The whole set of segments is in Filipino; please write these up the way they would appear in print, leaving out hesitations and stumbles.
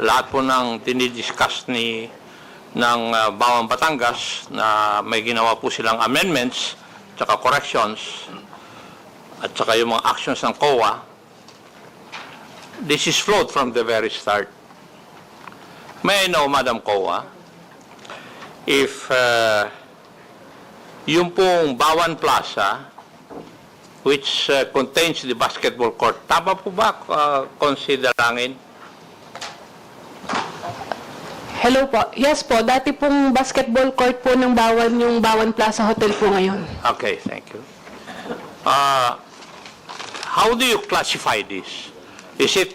lahat po ng dinidiscuss ng Bawang Batangas na may ginawa po silang amendments tsaka corrections at saka yung mga actions ng COA, this is flowed from the very start. May I know, Madam COA, if yung pong Bawan Plaza, which contains the basketball court, tama po ba konsiderangin? Hello po. Yes po, dati pong basketball court po ng Bawan, yung Bawan Plaza Hotel po ngayon. Okay, thank you. How do you classify this? Is it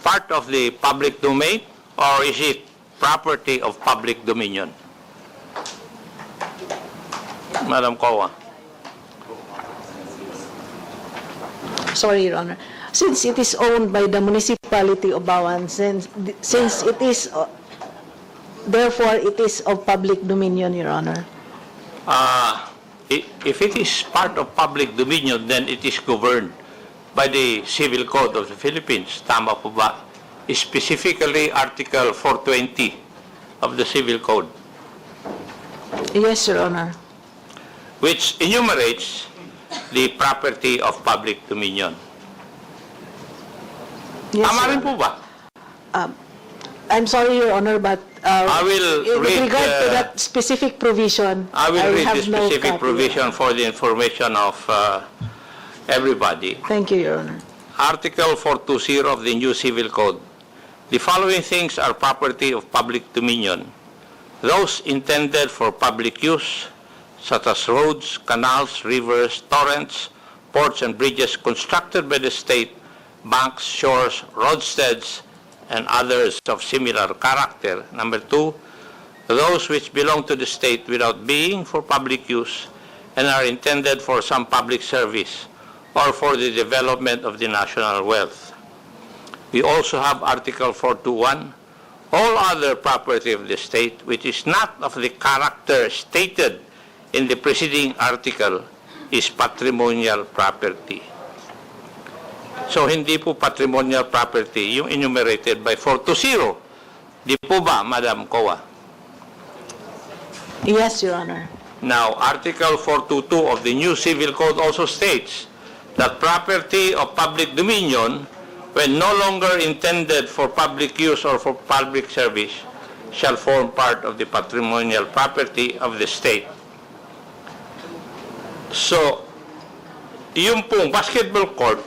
part of the public domain or is it property of public dominion? Madam COA. Sorry, Your Honor. Since it is owned by the municipality of Bawan, since it is, therefore it is of public dominion, Your Honor. If it is part of public dominion, then it is governed by the Civil Code of the Philippines. Tama po ba? Specifically, Article 420 of the Civil Code, Yes, Your Honor. which enumerates the property of public dominion. Yes, Tama Your rin po ba? I'm sorry, Your Honor, but I will with read, regard to that specific provision, I will read have the no specific copy. provision for the information of everybody. Thank you, Your Honor. Article 420 of the new Civil Code. The following things are property of public dominion. Those intended for public use, such as roads, canals, rivers, torrents, ports, and bridges constructed by the state, banks, shores, roadsteads, and others of similar character. Number 2, those which belong to the state without being for public use and are intended for some public service or for the development of the national wealth. We also have Article 421, all other property of the state which is not of the character stated in the preceding article is patrimonial property. So, hindi po patrimonial property yung enumerated by 420. Di po ba, Madam COA? Yes, Your Honor. Now, Article 422 of the new Civil Code also states that property of public dominion, when no longer intended for public use or for public service, shall form part of the patrimonial property of the state. So, yung pong basketball court,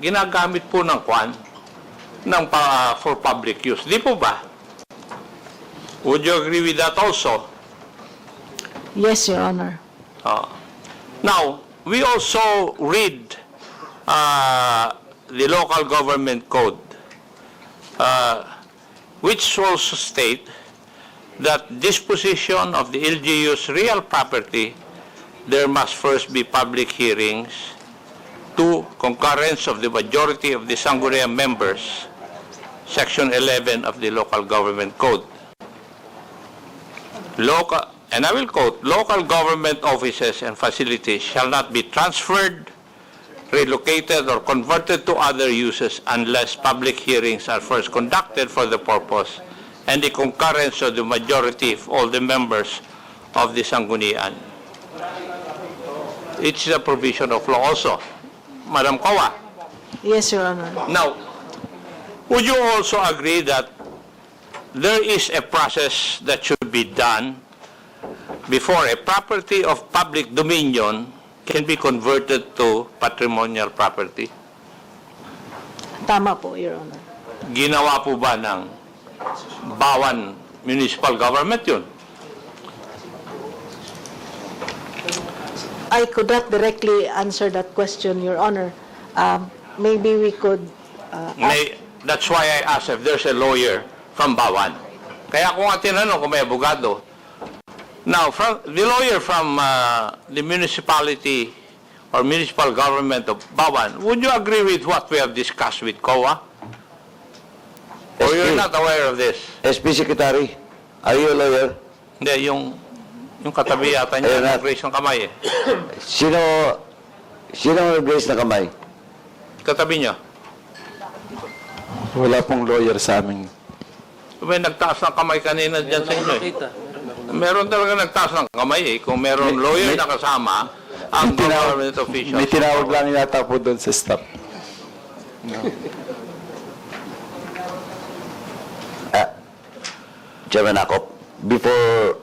ginagamit po ng for public use. Di po ba? Would you agree with that also? Yes, Your Honor. Now, we also read the local government code, which also state that disposition of the LGU's real property, there must first be public hearings, 2, concurrence of the majority of the Sangguniang members, Section 11 of the local government code. And I will quote, local government offices and facilities shall not be transferred, relocated, or converted to other uses unless public hearings are first conducted for the purpose and the concurrence of the majority of all the members of the Sanggunian. It's a provision of law also. Madam COA. Yes, Your Honor. Now, would you also agree that there is a process that should be done before a property of public dominion can be converted to patrimonial property? Tama po, Your Honor. Ginawa po ba ng Bawan Municipal Government yun? I could not directly answer that question, Your Honor. Maybe we could That's why I asked if there's a lawyer from Bawan. Kaya kung tinanong kung may abogado. Now, the lawyer from the municipality or municipal government of Bawan, would you agree with what we have discussed with COA? Or you're not aware of this? SP Secretary, are you a lawyer? Hindi, yung katabi yata niya, Ayun na. nag-raise ng kamay eh. Sino ang nag-raise na kamay? Katabi niya. Wala pong lawyer sa amin. May nagtaas ng kamay kanina dyan sa inyo eh. Meron talaga nagtaas ng kamay eh. Kung meron lawyer na kasama, ang government officials. May tinawag lang yata po doon sa staff. Chairman Akop, before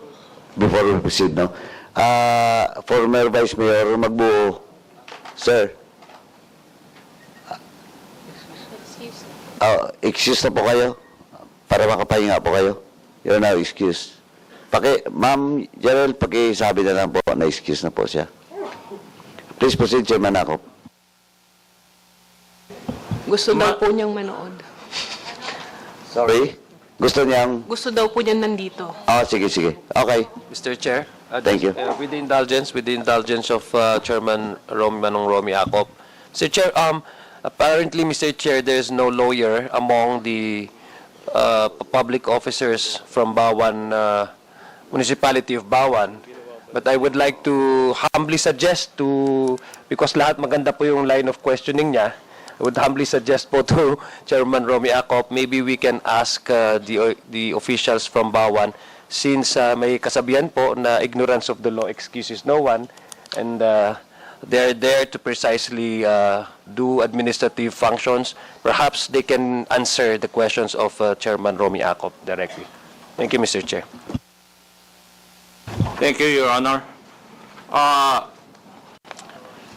we proceed, no? Former Vice Mayor Magbuo, sir. Excuse na po kayo para makapahinga po kayo. You're now excused. Ma'am Jarel, pakisabi na lang po na excuse na po siya. Please proceed, Chairman Akop. Gusto daw po niyang manood. Sorry? Gusto niyang... Gusto daw po niyang nandito. Sige. Okay. Mr. Chair, Thank you. With the indulgence of Chairman Manong Romy Acop. Mr. Chair, apparently, Mr. Chair, there is no lawyer among the public officers from Bawan, Municipality of Bawan. But I would like to humbly suggest because lahat maganda po yung line of questioning niya, I would humbly suggest po to Chairman Romy Acop, maybe we can ask the officials from Bawan, since may kasabihan po na ignorance of the law excuses no one, and they're there to precisely do administrative functions. Perhaps they can answer the questions of Chairman Romy Acop directly. Thank you, Mr. Chair. Thank you, Your Honor.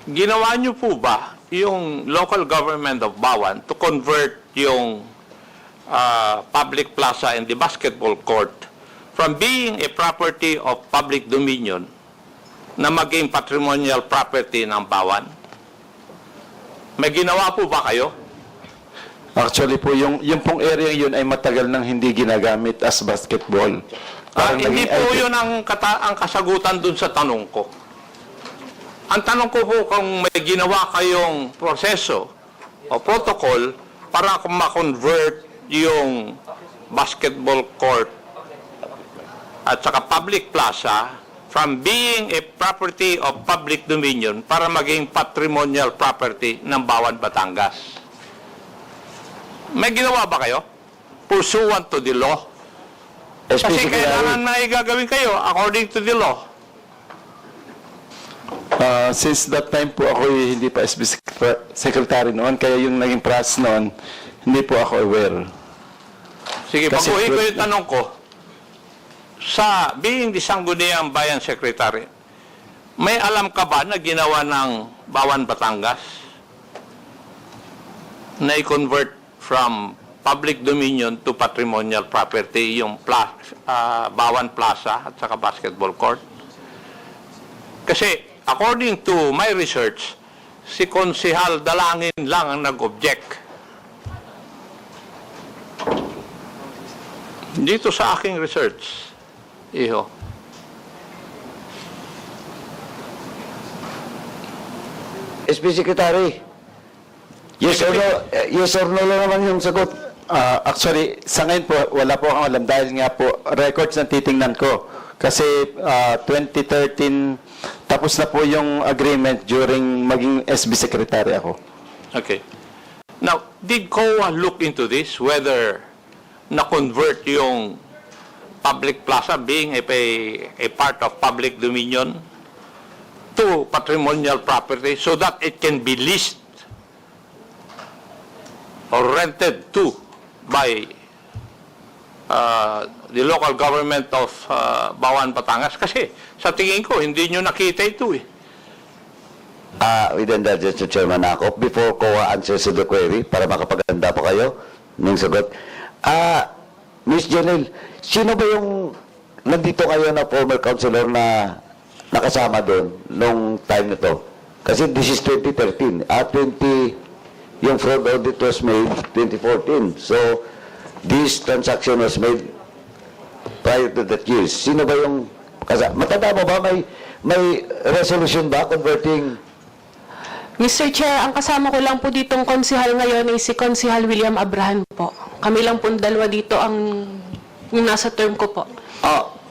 Ginawa niyo po ba yung local government of Bawan to convert yung public plaza and the basketball court from being a property of public dominion na maging patrimonial property ng Bawan? May ginawa po ba kayo? Actually po, yung pong area yun ay matagal nang hindi ginagamit as basketball. Parang Hindi naging po yun ang kasagutan dun sa tanong ko. Ang tanong ko po kung may ginawa kayong proseso o protocol para ma-convert yung basketball court at saka public plaza from being a property of public dominion para maging patrimonial property ng Bawan, Batangas. May ginawa ba kayo? Pursuant to the law? Kasi kailangan na igagawin kayo according to the law. Since that time po ako hindi pa SB secretary noon, kaya yung naging process noon, hindi po ako aware. Sige, Kasi pag-uwi ko yung tanong ko, sa being the Sangguniang Bayan Secretary, may alam ka ba na ginawa ng Bawan, Batangas na i-convert from public dominion to patrimonial property yung Bawan Plaza at saka basketball court? Kasi according to my research, si Konsehal Dalangin lang ang nag-object. Dito sa aking research, iho. SB Secretary, yes or no lang naman yung sagot. Actually, sa ngayon po, wala po akong alam dahil nga po, records na titingnan ko. Kasi 2013, tapos na po yung agreement during maging SB Secretary ako. Okay. Now, did COA look into this, whether na-convert yung public plaza being a part of public dominion to patrimonial property so that it can be leased or rented to by the local government of Bawan, Batangas? Kasi sa tingin ko, hindi nyo nakita ito eh. With indulgence to Chairman Akop, before COA answers to the query, para makapaganda po kayo ng sagot. Miss Janelle, sino ba yung nandito kayo na former councilor na nakasama doon nung time na to? Kasi this is 2013. Yung fraud audit was made 2014. So, this transaction was made prior to that year. Sino ba yung kasama? Matanda mo ba? May resolution ba converting? Mr. Chair, ang kasama ko lang po ditong konsihal ngayon ay si Konsihal William Abrahan po. Kami lang po dalawa dito yung nasa term ko po.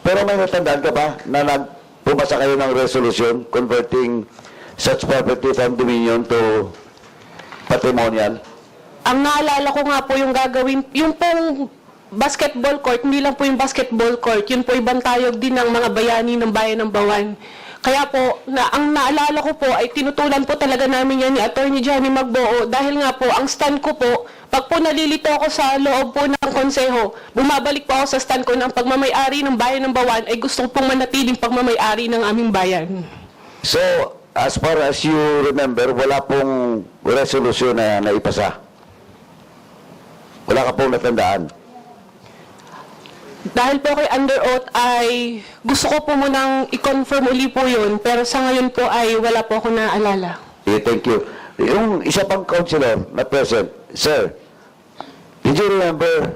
Pero may natandaan ka ba na pumasa kayo ng resolution converting such property from dominion to patrimonial? ang naalala ko nga po yung gagawin, yung pong basketball court, hindi lang po yung basketball court, yun po ibang tayog din ng mga bayani ng Bayan ng Bawan. Kaya po, ang naalala ko po ay tinutulan po talaga namin yan ni Attorney Johnny Magboo dahil nga po, ang stand ko po, pag po nalilito ako sa loob po ng konseho, bumabalik po ako sa stand ko ng pagmamay-ari ng Bayan ng Bawan ay gusto ko pong manatiling pagmamay-ari ng aming bayan. So, as far as you remember, wala pong resolusyon na naipasa? Wala ka pong natandaan? Dahil po kay under oath ay gusto ko po munang i-confirm uli po yun, pero sa ngayon po ay wala po ako naalala. Okay, thank you. Yung isa pang counselor na present, sir, did you remember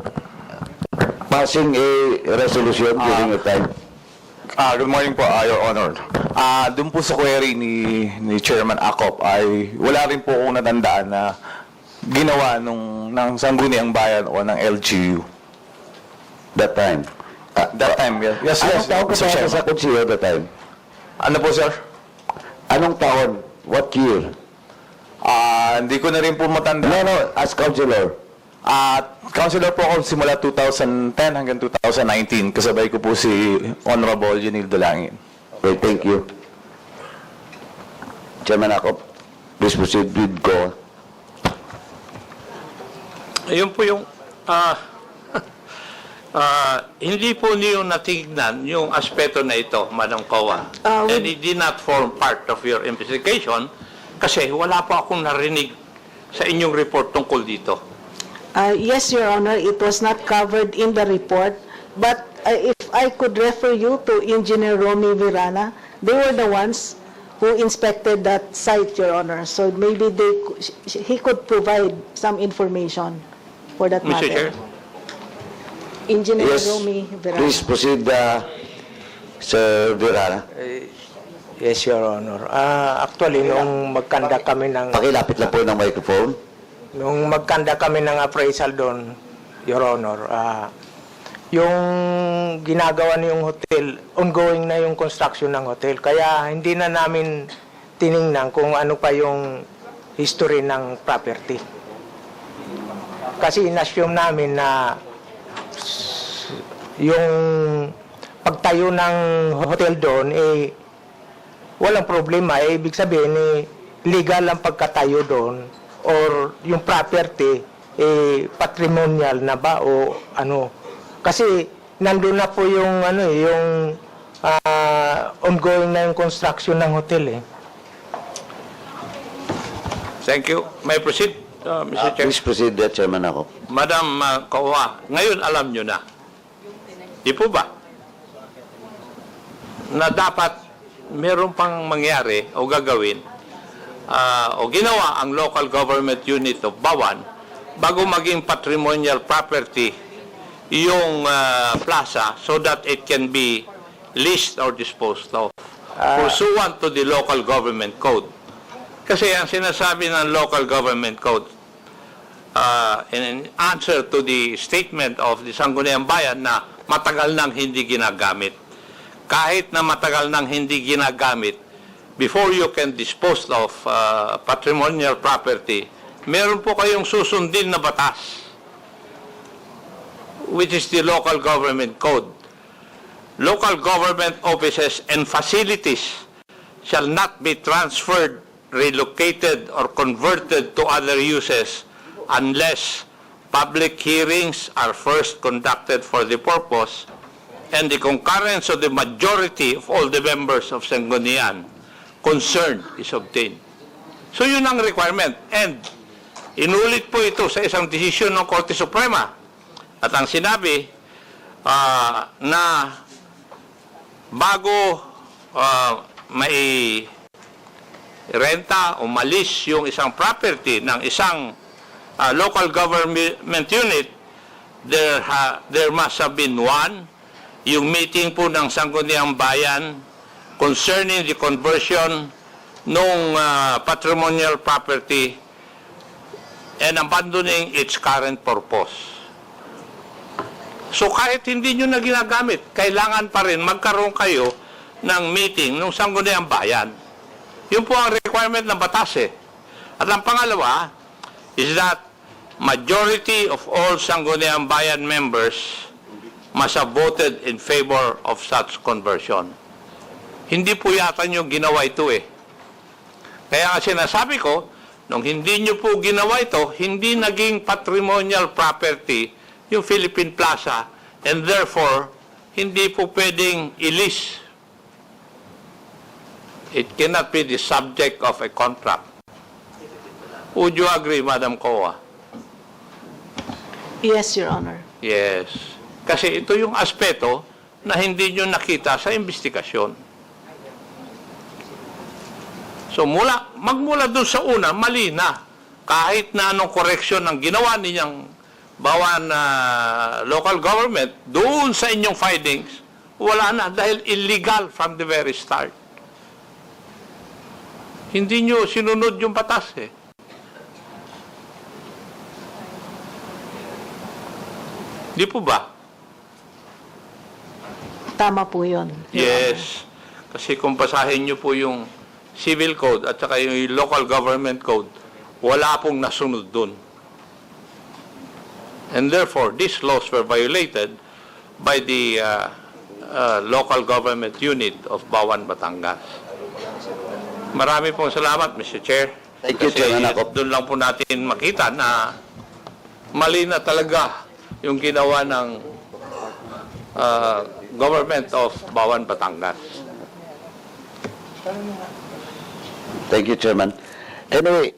passing a resolution during your time? Good morning po, Your Honor. Doon po sa query ni Chairman Acop ay wala rin po akong natandaan na ginawa ng Sangguniang Bayan o ng LGU. That time? That time, yes. Anong taon ka Mr. pa Chairman. sa konseho that time? Ano po, sir? Anong taon? What year? Hindi ko na rin po matanda. No, as counselor. Councilor po ako simula 2010 hanggang 2019. Kasabay ko po si Honorable Junil Dolangin. Okay, thank you. Chairman Acop, please proceed with go. Ayun po yung hindi po niyo natignan yung aspeto na ito, Madam Coa. And it did not form part of your investigation kasi wala pa akong narinig sa inyong report tungkol dito. Yes, Your Honor, it was not covered in the report, but if I could refer you to Engineer Romy Virana, they were the ones who inspected that site, Your Honor. So maybe he could provide some information for that Mr. Chair? matter. Engineer Yes, Romy Virana. please proceed, Sir Virana. Yes, Your Honor. Actually, nung magkanda kami ng Pakilapit lang po ng microphone. ng appraisal doon, Your Honor, yung ginagawa niyong hotel, ongoing na yung construction ng hotel. Kaya hindi na namin tiningnan kung ano pa yung history ng property. Kasi in-assume namin na yung pagtayo ng hotel doon, walang problema. Ibig sabihin, legal ang pagkatayo doon or yung property, patrimonial na ba o ano. Kasi nandun na po yung, yung ongoing na yung construction ng hotel. Thank you. May I proceed, Mr. Chair? Please proceed, Chairman Acop. Madam Coa, ngayon alam nyo na. Di po ba? Na dapat meron pang mangyari o gagawin o ginawa ang local government unit of Bawan bago maging patrimonial property yung plaza so that it can be leased or disposed of pursuant to the local government code. Kasi ang sinasabi ng local government code in answer to the statement of the Sangguniang Bayan na matagal nang hindi ginagamit. Kahit na matagal nang hindi ginagamit, before you can dispose of patrimonial property, meron po kayong susundin na batas, which is the local government code. Local government offices and facilities shall not be transferred, relocated, or converted to other uses unless public hearings are first conducted for the purpose and the concurrence of the majority of all the members of Sangguniang concerned is obtained. So yun ang requirement. And inulit po ito sa isang desisyon ng Korte Suprema. At ang sinabi na bago may renta o malis yung isang property ng isang local government unit, there must have been one, yung meeting po ng Sangguniang Bayan concerning the conversion ng patrimonial property and abandoning its current purpose. So kahit hindi nyo na ginagamit, kailangan pa rin magkaroon kayo ng meeting ng Sangguniang Bayan. Yun po ang requirement ng batas eh. At ang pangalawa is that majority of all Sangguniang Bayan members must have voted in favor of such conversion. Hindi po yata nyo ginawa ito eh. Kaya nga sinasabi ko, nung hindi nyo po ginawa ito, hindi naging patrimonial property yung Philippine Plaza, and therefore, hindi po pwedeng ilis. It cannot be the subject of a contract. Would you agree, Madam Koa? Yes, Your Honor. Yes. Kasi ito yung aspeto na hindi nyo nakita sa investigasyon. So magmula doon sa una, mali na. Kahit na anong correction ang ginawa ninyang bawan local government, doon sa inyong findings, wala na dahil illegal from the very start. Hindi nyo sinunod yung batas eh. Di po ba? Tama po yun. Yes. Kasi kung basahin nyo po yung civil code at saka yung local government code, wala pong nasunod dun. And therefore, these laws were violated by the local government unit of Bawan, Batangas. Marami pong salamat, Mr. Chair. Thank you, Kasi Chairman Acop. doon lang po natin makita na mali na talaga yung ginawa ng government of Bawan, Batangas. Thank you, Chairman. Anyway,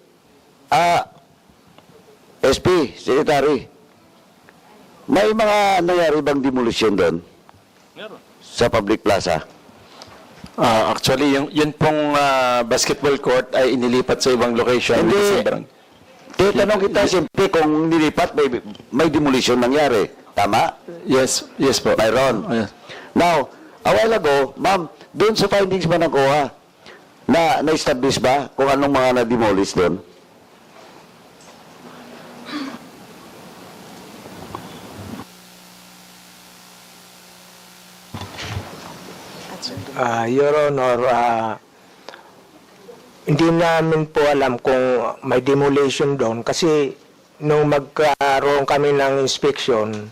SP, Secretary, may mga nangyari bang demolition doon sa public plaza? Actually, yun pong basketball court ay inilipat sa ibang location. Hindi. Sa barang- Tanong kita siyempre kung nilipat, may demolition nangyari. Tama? Yes, yes po. Mayroon. Yes. Now, a while ago, ma'am, doon sa findings ba ng COA, na-establish ba kung anong mga na-demolish doon? Your Honor, hindi namin po alam kung may demolition doon kasi nung magkaroon kami ng inspection,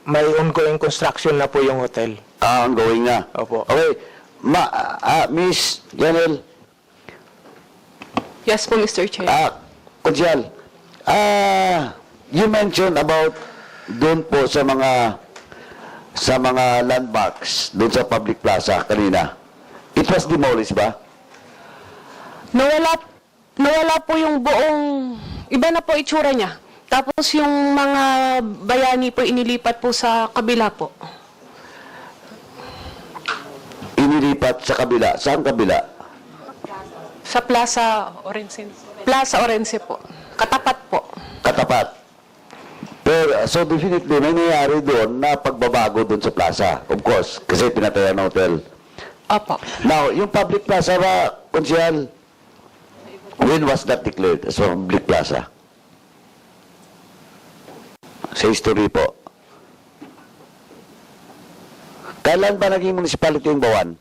may ongoing construction na po yung hotel. Ongoing na. Opo. Okay. Miss Janelle, Yes po, Mr. Chair. Konsyal, you mentioned about doon po sa mga landmarks doon sa public plaza kanina. It was demolished ba? Nawala po yung buong, iba na po itsura niya. Tapos yung mga bayani po inilipat po sa kabila po. Inilipat sa kabila. Saan kabila? Sa Plaza Orense. Plaza Orense po. Katapat po. Katapat. Pero, so definitely, may nangyari doon na pagbabago doon sa plaza. Of course, kasi pinatayan ng hotel. Opo. Now, yung public plaza ba, Konsyal, when was that declared as a public plaza? Sa history po. Kailan ba naging municipality yung Bawan?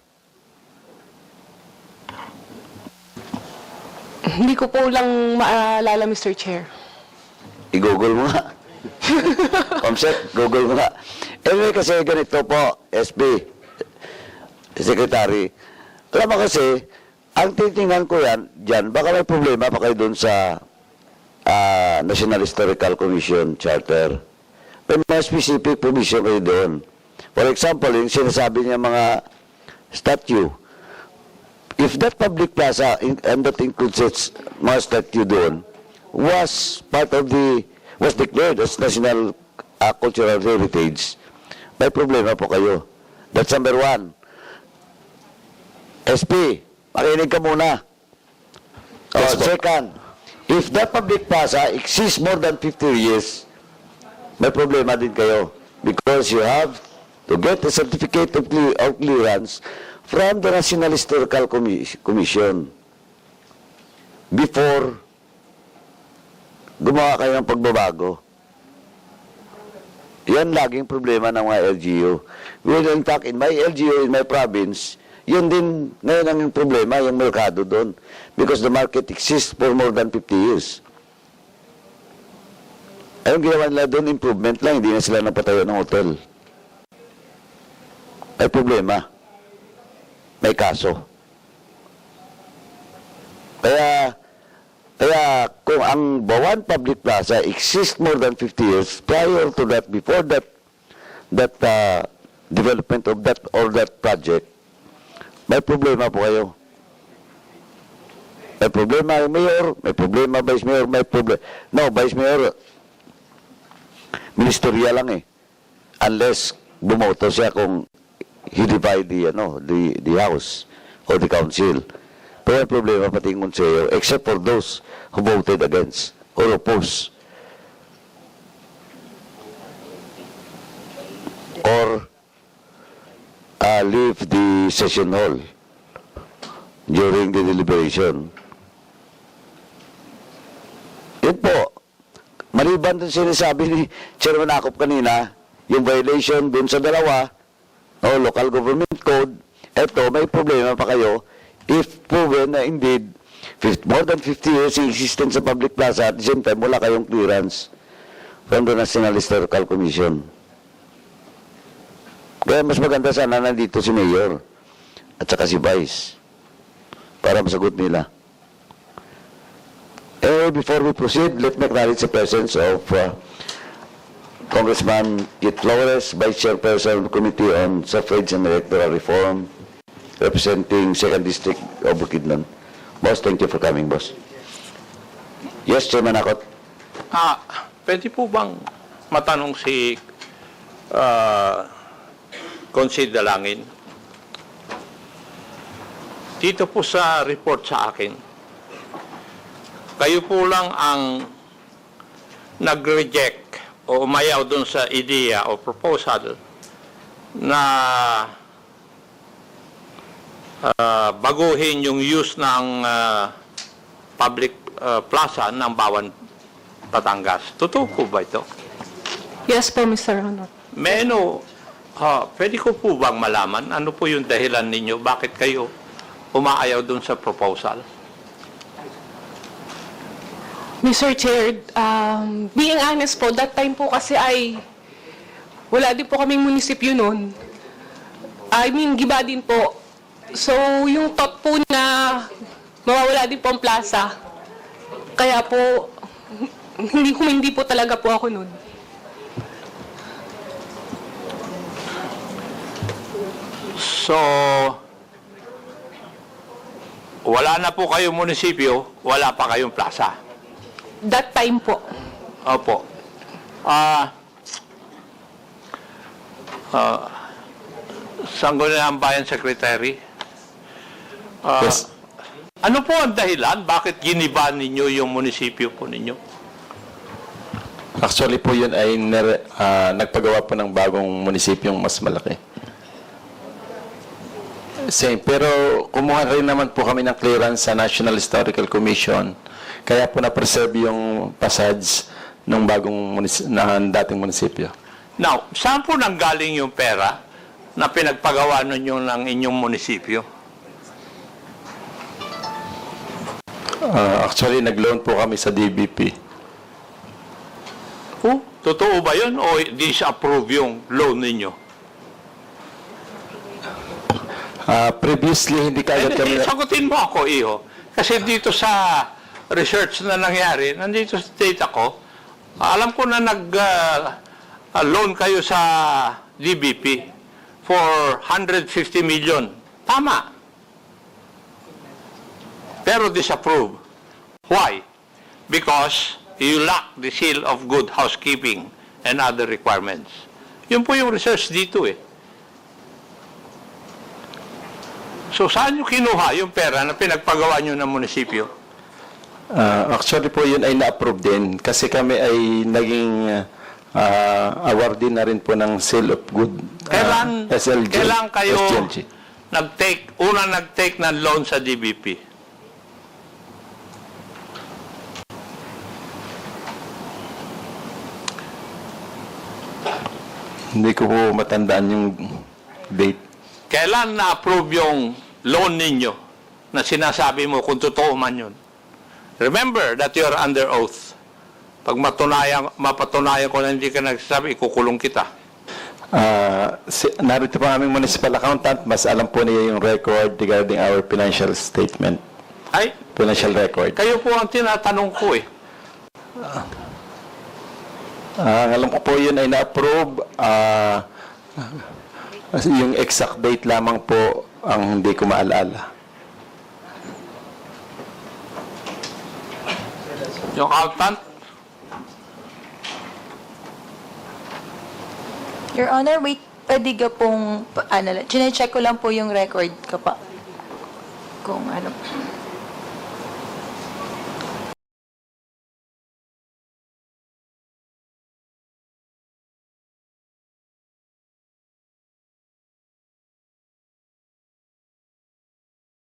Hindi ko po lang maalala, Mr. Chair. I-google mo nga. Comsec, google mo nga. Anyway, kasi ganito po, SB, Secretary. Alam mo kasi, ang titingnan ko yan, dyan, baka may problema pa kayo dun sa National Historical Commission Charter. May mga specific provision kayo doon. For example, yung sinasabi niya mga statue, if that public plaza, and that includes its mga statue doon, was declared as National Cultural Heritage, may problema po kayo. That's number one. SP, makinig ka muna. Second, if that public plaza exists more than 50 years, may problema din kayo. Because you have to get a certificate of clearance from the National Historical Commission before gumawa kayo ng pagbabago. Yan laging problema ng mga LGU. Well, in fact, in my LGU, in my province, yun din ngayon ang problema, yung merkado doon. Because the market exists for more than 50 years. Ayun ginawa nila doon, improvement lang, hindi na sila napatayo ng hotel. May problema. May kaso. Kaya kung ang Bawan Public Plaza exists more than 50 years, prior to that, before that development of that or that project, may problema po kayo. May problema yung mayor, may problema vice mayor, may problema. No, vice mayor, ministerial lang eh. Unless bumoto siya kung he divide the house or the council. Pero may problema pati yung konseyo, except for those who voted against or opposed. Or leave the session hall during the deliberation. Yun po. Maliban dun sinasabi ni Chairman Akop kanina, yung violation dun sa dalawa, local government code, eto, may problema pa kayo if proven na indeed more than 50 years yung existence sa public plaza, at the same time, wala kayong clearance from the National Historical Commission. Kaya mas maganda sana nandito si Mayor at saka si Vice para masagot nila. Before we proceed, let me acknowledge the presence of Congressman Kit Flores, Vice Chairperson of the Committee on Suffrage and Electoral Reform, representing 2nd District of Bukidnon. Boss, thank you for coming, boss. Yes, Chairman Akot. Pwede po bang matanong si Consid Dalangin? Dito po sa report sa akin, kayo po lang ang nag-reject o umayaw dun sa idea o proposal na baguhin yung use ng public plaza ng Bawan, Batangas. Totoo po ba ito? Yes po, Mr. Honor. Pwede ko po bang malaman ano po yung dahilan ninyo? Bakit kayo umaayaw dun sa proposal? Mr. Chair, being honest po, that time po kasi ay wala din po kaming munisipyo noon. I mean, giba din po. So, yung thought po na mawawala din po ang plaza. Kaya po, hindi po talaga po ako noon. So, wala na po kayong munisipyo, wala pa kayong plaza. That time po. Opo. Sangguniang Bayan Secretary. Yes. Ano po ang dahilan? Bakit giniba ninyo yung munisipyo po ninyo? Actually po yun ay nagpagawa po ng bagong munisipyong mas malaki. Same. Pero kumuha rin naman po kami ng clearance sa National Historical Commission. Kaya po na-preserve yung passage ng dating munisipyo. Now, saan po nanggaling yung pera na pinagpagawa ninyo ng inyong munisipyo? Actually, nag-loan po kami sa DBP. Totoo ba yun o disapprove yung loan ninyo? Previously, hindi kagad kami... Sagutin mo ako, Iho. Kasi dito sa research na nangyari, nandito sa data ko, alam ko na nag-loan kayo sa DBP for 150 million. Tama. Pero disapprove. Why? Because you lack the seal of good housekeeping and other requirements. Yun po yung research dito eh. So saan nyo kinuha yung pera na pinagpagawa nyo ng munisipyo? Actually po yun ay na-approve din kasi kami ay naging awardee na rin po ng Seal of Good SLG. Kailan kayo SGLG. nag-take ng loan sa DBP? Hindi ko po matandaan yung date. Kailan na-approve yung loan ninyo na sinasabi mo kung totoo man yun? Remember that you are under oath. Pag mapatunayan ko na hindi ka nagsasabi, ikukulong kita. Narito po ang aming municipal accountant, mas alam po niya yung record regarding our financial statement, Ay, financial record. kayo po ang tinatanong ko eh. Ang alam ko po yun ay na-approve. Yung exact date lamang po ang hindi ko maalala. Yung accountant, Your Honor, wait, pwede ka pong, check ko lang po yung record ka pa. Kung ano.